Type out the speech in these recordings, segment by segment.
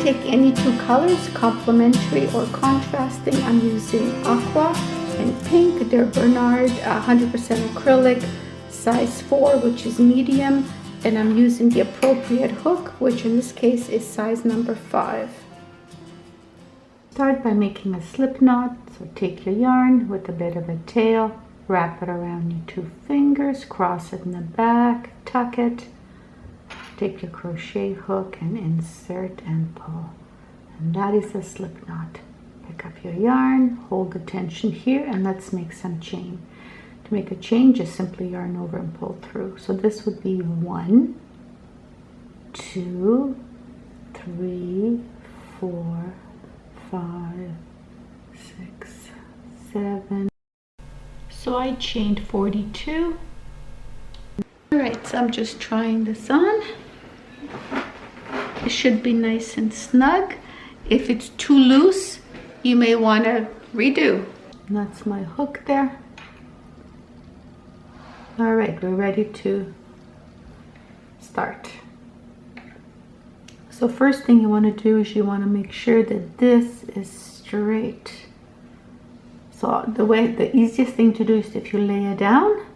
take any two colors, complementary or contrasting. I'm using aqua and pink. They're Bernard 100% acrylic, size 4, which is medium. And I'm using the appropriate hook, which in this case is size number 5. Start by making a slip knot. So take your yarn with a bit of a tail, wrap it around your 2 fingers, cross it in the back, tuck it. Take your crochet hook and insert and pull. And that is a slip knot. Pick up your yarn, hold the tension here, and let's make some chain. To make a chain, just simply yarn over and pull through. So this would be 1, 2, 3, 4, 5, 6, 7. So I chained 42. All right, so I'm just trying this on. It should be nice and snug. If it's too loose, you may want to redo. And that's my hook there. All right, we're ready to start. So first thing you want to do is you want to make sure that this is straight. So the easiest thing to do is if you lay it down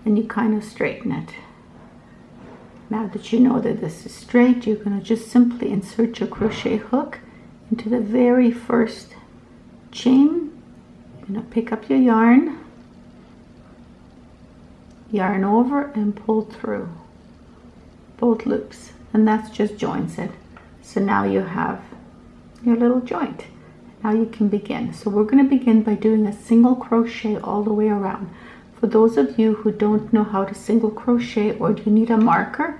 and you kind of straighten it. Now that you know that this is straight, you're going to just simply insert your crochet hook into the very first chain. You're going to pick up your yarn, yarn over and pull through both loops, and that's just joins it. So now you have your little joint. Now you can begin. So we're going to begin by doing a single crochet all the way around. For those of you who don't know how to single crochet or you need a marker,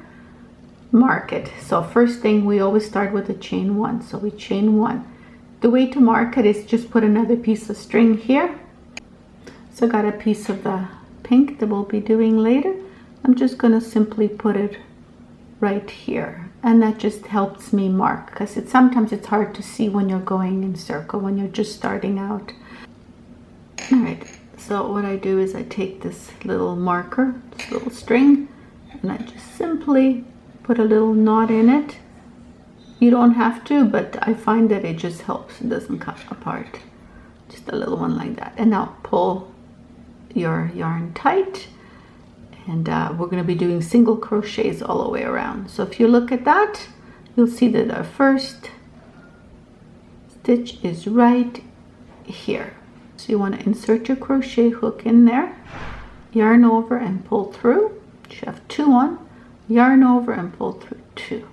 mark it. So first thing, we always start with a chain 1. So we chain 1. The way to mark it is just put another piece of string here. So I got a piece of the pink that we'll be doing later. I'm just going to simply put it right here, and that just helps me mark, because sometimes it's hard to see when you're going in circle when you're just starting out. All right, so what I do is I take this little marker, this little string, and I just simply put a little knot in it. You don't have to, but I find that it just helps. It doesn't cut apart. Just a little one like that. And now pull your yarn tight, and we're going to be doing single crochets all the way around. So if you look at that, you'll see that our first stitch is right here. So you want to insert your crochet hook in there, yarn over and pull through. You have 2 on, yarn over and pull through 2,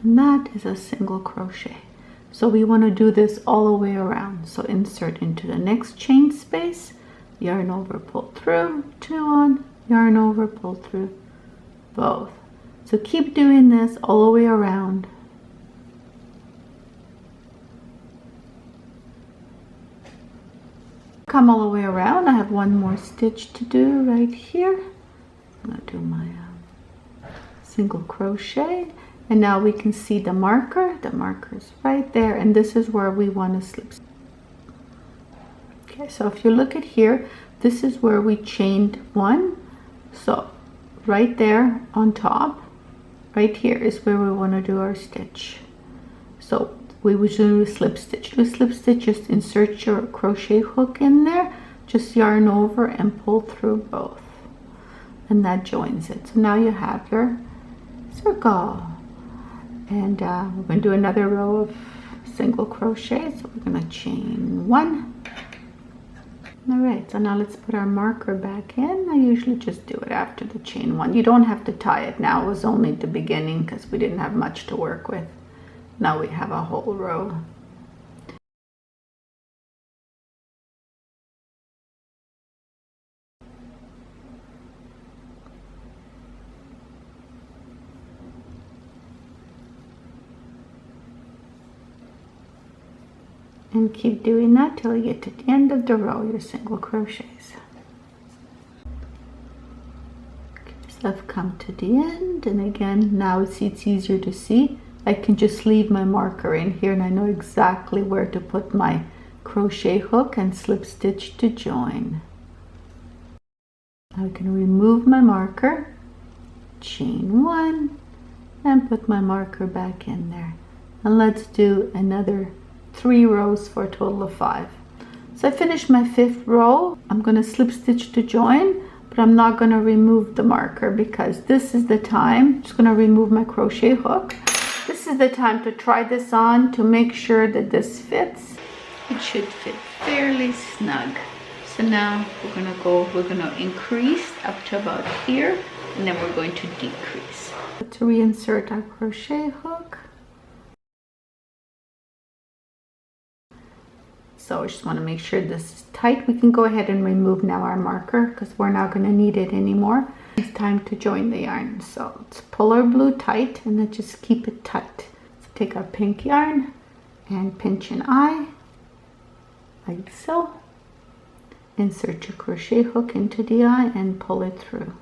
and that is a single crochet. So we want to do this all the way around. So insert into the next chain space, yarn over, pull through, 2 on, yarn over, pull through both. So keep doing this all the way around. Come all the way around. I have 1 more stitch to do right here. I'm going to do my single crochet, and now we can see the marker. The marker is right there, and this is where we want to slip. Okay, so if you look at here, this is where we chained 1. So right there on top, right here is where we want to do our stitch. So we would do a slip stitch. Do a slip stitch, just insert your crochet hook in there, just yarn over and pull through both, and that joins it. So now you have your circle, and we're going to do another row of single crochet. So we're going to chain 1. All right, so now let's put our marker back in. I usually just do it after the chain 1. You don't have to tie it now. It was only the beginning because we didn't have much to work with. Now we have a whole row. And keep doing that till you get to the end of the row, your single crochets. So I've come to the end, and again, now it's easier to see. I can just leave my marker in here, and I know exactly where to put my crochet hook and slip stitch to join. I can remove my marker, chain 1, and put my marker back in there. and let's do another 3 rows for a total of 5. So I finished my 5th row. I'm going to slip stitch to join, but I'm not going to remove the marker because this is the time. I'm just going to remove my crochet hook. This is the time to try this on to make sure that this fits. It should fit fairly snug. So now we're going to increase up to about here, and then we're going to decrease. To reinsert our crochet hook. So I just want to make sure this is tight. We can go ahead and remove now our marker because we're not going to need it anymore. It's time to join the yarn. So let's pull our blue tight and then just keep it tight. So take our pink yarn and pinch an eye like so. Insert your crochet hook into the eye and pull it through.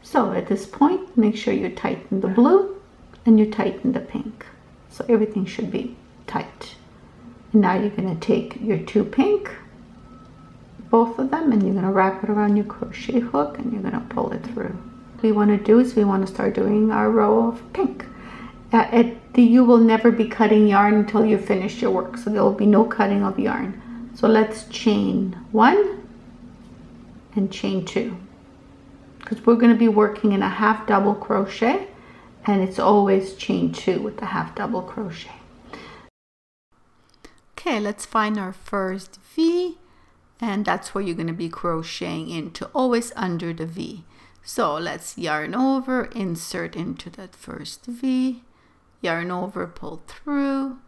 So at this point, make sure you tighten the blue and you tighten the pink. So everything should be tight. Now you're going to take your 2 pink, both of them, and you're going to wrap it around your crochet hook and you're going to pull it through. What we want to do is we want to start doing our row of pink. You will never be cutting yarn until you finish your work, so there will be no cutting of yarn. So let's chain 1 and chain 2, because we're going to be working in a half double crochet, and it's always chain 2 with the half double crochet. Okay, let's find our first V, and that's where you're going to be crocheting into, always under the V. So let's yarn over, insert into that first V, yarn over, pull through.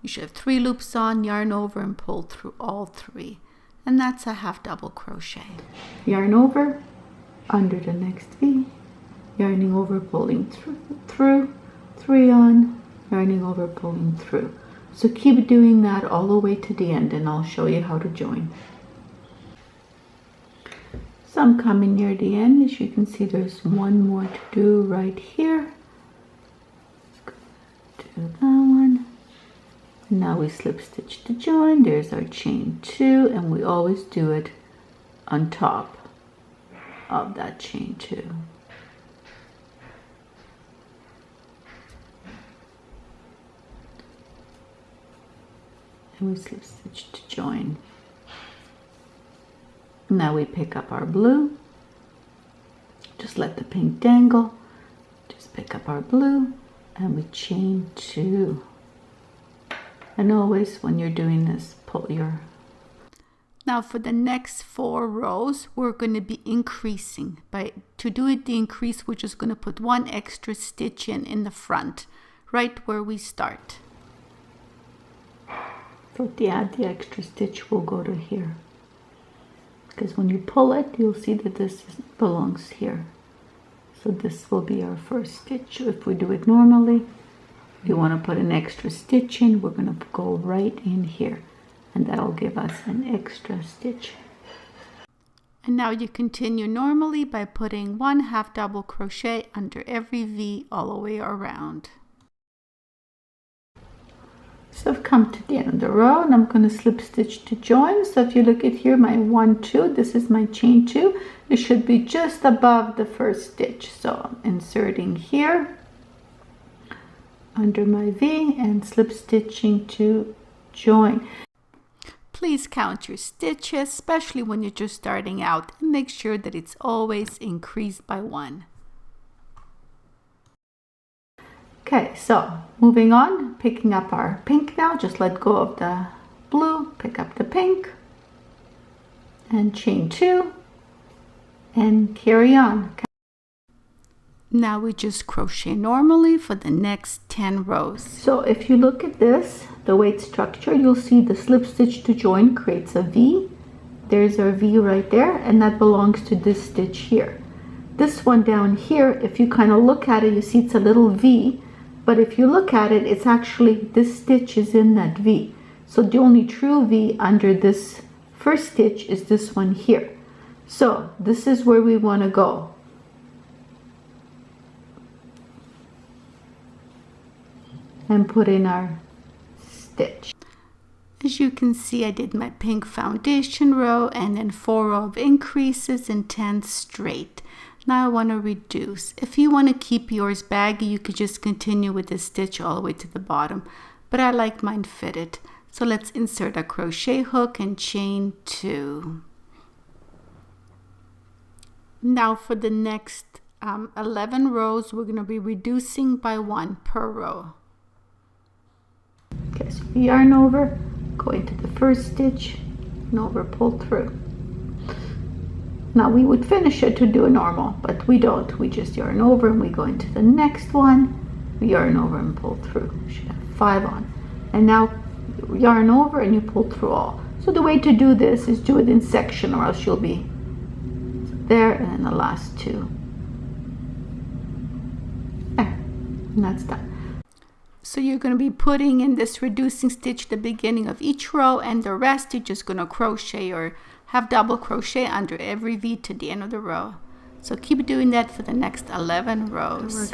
You should have 3 loops on, yarn over and pull through all 3. And that's a half double crochet. Yarn over, under the next V, yarning over, pulling through, 3 on, yarning over, pulling through. So keep doing that all the way to the end, and I'll show you how to join. So I'm coming near the end. As you can see, there's one more to do right here. Do that one. Now we slip stitch to join. There's our chain 2, and we always do it on top of that chain 2. And we slip stitch to join. Now we pick up our blue, just let the pink dangle, just pick up our blue and we chain 2. And always when you're doing this, pull your... Now for the next 4 rows, we're going to be increasing. To do it the increase, we're just going to put 1 extra stitch in the front, right where we start. So the extra stitch will go to here, because when you pull it, you'll see that this belongs here. So this will be our first stitch. If we do it normally, you want to put an extra stitch in, we're going to go right in here, and that'll give us an extra stitch. And now you continue normally by putting 1 half double crochet under every V all the way around. So I've come to the end of the row, and I'm going to slip stitch to join. So if you look at here, my 1, 2, this is my chain 2. It should be just above the first stitch. So I'm inserting here under my V and slip stitching to join. Please count your stitches, especially when you're just starting out, and make sure that it's always increased by 1. Okay, so moving on, picking up our pink now, just let go of the blue, pick up the pink, and chain 2, and carry on. Okay. Now we just crochet normally for the next 10 rows. So if you look at this, the way it's structured, you'll see the slip stitch to join creates a V. There's our V right there, and that belongs to this stitch here. This one down here, if you kind of look at it, you see it's a little V. But if you look at it, it's actually, this stitch is in that V. So the only true V under this first stitch is this one here. So this is where we want to go. And put in our stitch. As you can see, I did my pink foundation row and then 4 rows of increases and 10 straight. Now I want to reduce. If you want to keep yours baggy, you could just continue with this stitch all the way to the bottom. but I like mine fitted. So let's insert a crochet hook and chain 2. Now for the next 11 rows, we're going to be reducing by 1 per row. Okay, so yarn over, go into the first stitch, and over, pull through. Now we would finish it to do a normal, but we don't. We just yarn over and we go into the next one, we yarn over and pull through. You should have 5 on. And now yarn over and you pull through all. So the way to do this is do it in section, or else you'll be there, and then the last 2 there, and that's done. So you're going to be putting in this reducing stitch the beginning of each row, and the rest you're just going to crochet or have double crochet under every V to the end of the row. So keep doing that for the next 11 rows.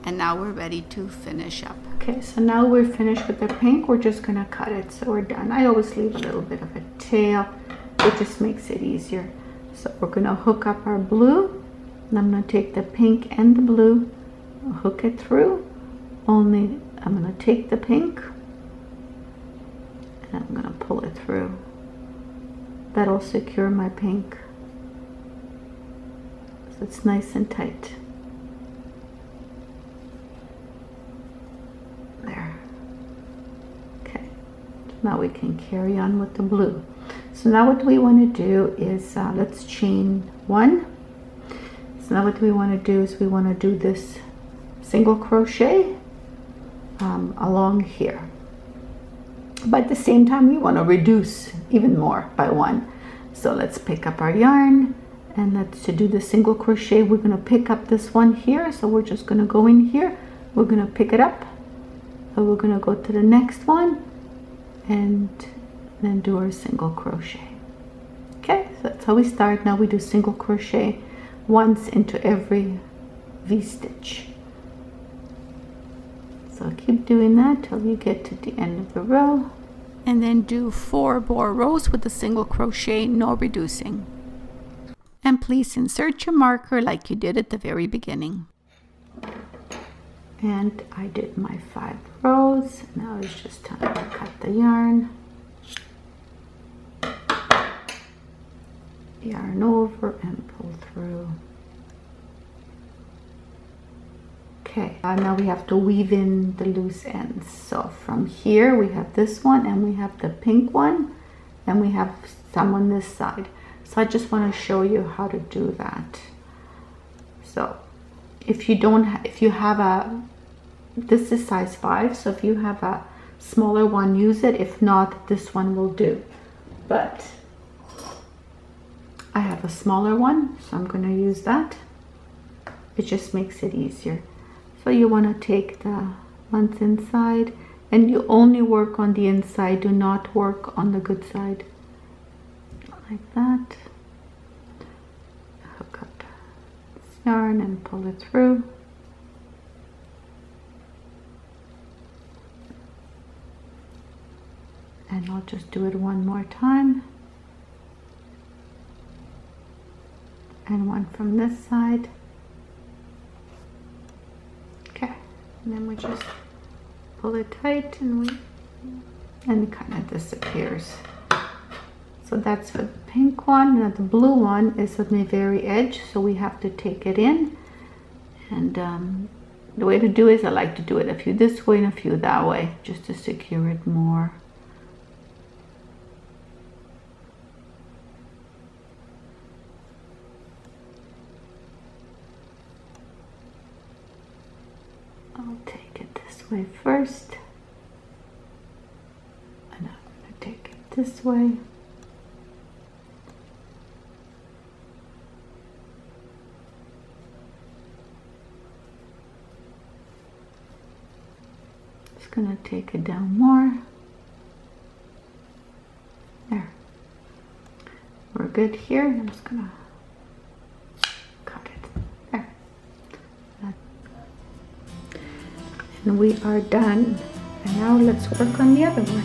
And now we're ready to finish up. Okay, so now we're finished with the pink. We're just going to cut it, so we're done. I always leave a little bit of a tail. It just makes it easier. So we're going to hook up our blue, and I'm going to take the pink and the blue, hook it through. Only I'm going to take the pink and I'm going to pull it through. That'll secure my pink, so it's nice and tight. There. Okay, so now we can carry on with the blue. So now what we want to do is let's chain 1. So now what we want to do is we want to do this single crochet along here, but at the same time we want to reduce even more by 1. So let's pick up our yarn, and let's to do the single crochet we're going to pick up this one here. So we're just going to go in here, we're going to pick it up, and we're going to go to the next one and then do our single crochet. Okay, so that's how we start. Now we do single crochet once into every V stitch. So keep doing that till you get to the end of the row, and then do 4 more rows with a single crochet, no reducing. And please insert your marker like you did at the very beginning. And I did my 5 rows. Now it's just time to cut the yarn. Yarn over and pull through. Okay, now we have to weave in the loose ends. So from here we have this one, and we have the pink one, and we have some on this side. So I just want to show you how to do that. So if you don't, if you have a, this is size 5, so if you have a smaller one, use it. If not, this one will do. But I have a smaller one, so I'm going to use that. It just makes it easier. So you want to take the ones inside, and you only work on the inside, do not work on the good side. Like that. Hook up this yarn and pull it through. And I'll just do it one more time. And one from this side. Okay, and then we just pull it tight, and it kind of disappears. So that's for the pink one. Now the blue one is on the very edge, so we have to take it in. And the way to do it is I like to do it a few this way and a few that way, just to secure it more. I'll take it this way first, and I'm going to take it this way. Just going to take it down more. There. We're good here. I'm just going to and we are done. And now let's work on the other one.